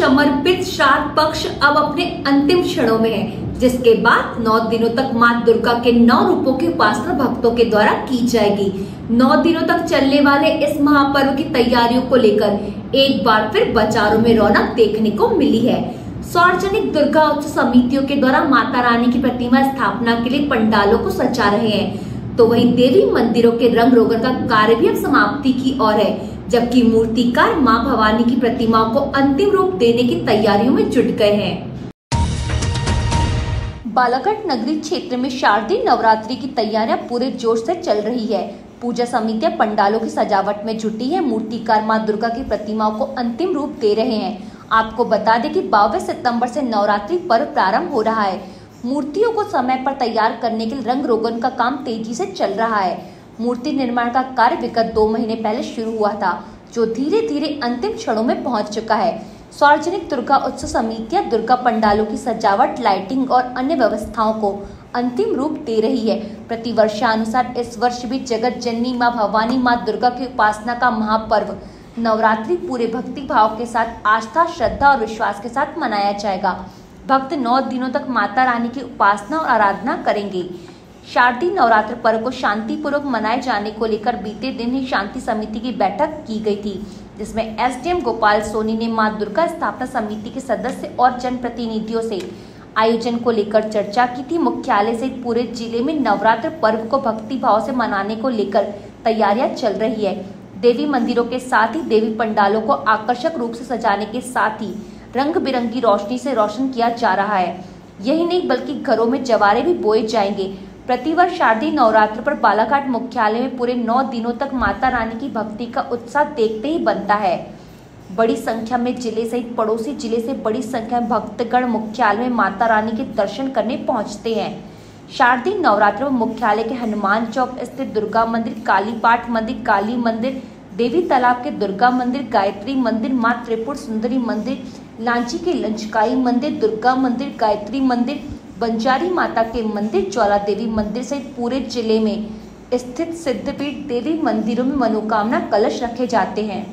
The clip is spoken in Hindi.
समर्पित श्राद्ध पक्ष अब अपने अंतिम क्षणों में है, जिसके बाद 9 दिनों तक मां दुर्गा के 9 रूपों की उपासना भक्तों के द्वारा की जाएगी। 9 दिनों तक चलने वाले इस महापर्व की तैयारियों को लेकर एक बार फिर बाजारों में रौनक देखने को मिली है। सार्वजनिक दुर्गा उत्सव समितियों के द्वारा माता रानी की प्रतिमा स्थापना के लिए पंडालों को सजा रहे हैं, तो वहीं देवी मंदिरों के रंग रोगन का कार्य भी अब समाप्ति की ओर है, जबकि मूर्तिकार मां भवानी की प्रतिमाओं को अंतिम रूप देने की तैयारियों में जुट गए हैं। बालाघाट नगरी क्षेत्र में शारदीय नवरात्रि की तैयारियां पूरे जोश से चल रही है। पूजा समितियां पंडालों की सजावट में जुटी है। मूर्तिकार मां दुर्गा की प्रतिमाओं को अंतिम रूप दे रहे हैं। आपको बता दें कि 22 सितंबर से नवरात्रि पर्व प्रारंभ हो रहा है। मूर्तियों को समय पर तैयार करने के लिए रंग रोगन का काम तेजी से चल रहा है। मूर्ति निर्माण का कार्य विगत 2 महीने पहले शुरू हुआ था, जो धीरे धीरे अंतिम क्षणों में पहुंच चुका है। सार्वजनिक दुर्गा उत्सव समितियां दुर्गा पंडालों की सजावट, लाइटिंग और अन्य व्यवस्थाओं को अंतिम रूप दे रही है। प्रतिवर्षानुसार इस वर्ष भी जगत जननी मां भवानी मां दुर्गा की उपासना का महापर्व नवरात्रि पूरे भक्ति भाव के साथ, आस्था, श्रद्धा और विश्वास के साथ मनाया जाएगा। भक्त 9 दिनों तक माता रानी की उपासना और आराधना करेंगे। शारदीय नवरात्र पर्व को शांतिपूर्वक मनाए जाने को लेकर बीते दिन ही शांति समिति की बैठक की गई थी, जिसमें एसडीएम गोपाल सोनी ने मां दुर्गा स्थापना समिति के सदस्य और जनप्रतिनिधियों से आयोजन को लेकर चर्चा की थी। मुख्यालय सहित पूरे जिले में नवरात्र पर्व को भक्ति भाव से मनाने को लेकर तैयारियां चल रही है। देवी मंदिरों के साथ ही देवी पंडालों को आकर्षक रूप से सजाने के साथ ही रंग बिरंगी रोशनी से रोशन किया जा रहा है। यही नहीं बल्कि घरों में जवारे भी बोए जाएंगे। प्रतिवर्ष शारदीय नवरात्र पर बालाघाट मुख्यालय में पूरे 9 दिनों तक माता रानी की भक्ति का उत्साह देखते ही बनता है। बड़ी संख्या में जिले सहित पड़ोसी जिले से बड़ी संख्या में भक्तगण मुख्यालय में माता रानी के दर्शन करने पहुंचते हैं। शारदीय नवरात्र में मुख्यालय के हनुमान चौक स्थित दुर्गा मंदिर, कालीपाठ मंदिर, काली मंदिर, देवी तालाब के दुर्गा मंदिर, गायत्री मंदिर, मां त्रिपुर सुंदरी मंदिर, लांची के लंचकाई मंदिर, दुर्गा मंदिर, गायत्री मंदिर, बंजारी माता के मंदिर, ज्वाला देवी मंदिर सहित पूरे जिले में स्थित सिद्धपीठ देवी मंदिरों में मनोकामना कलश रखे जाते हैं।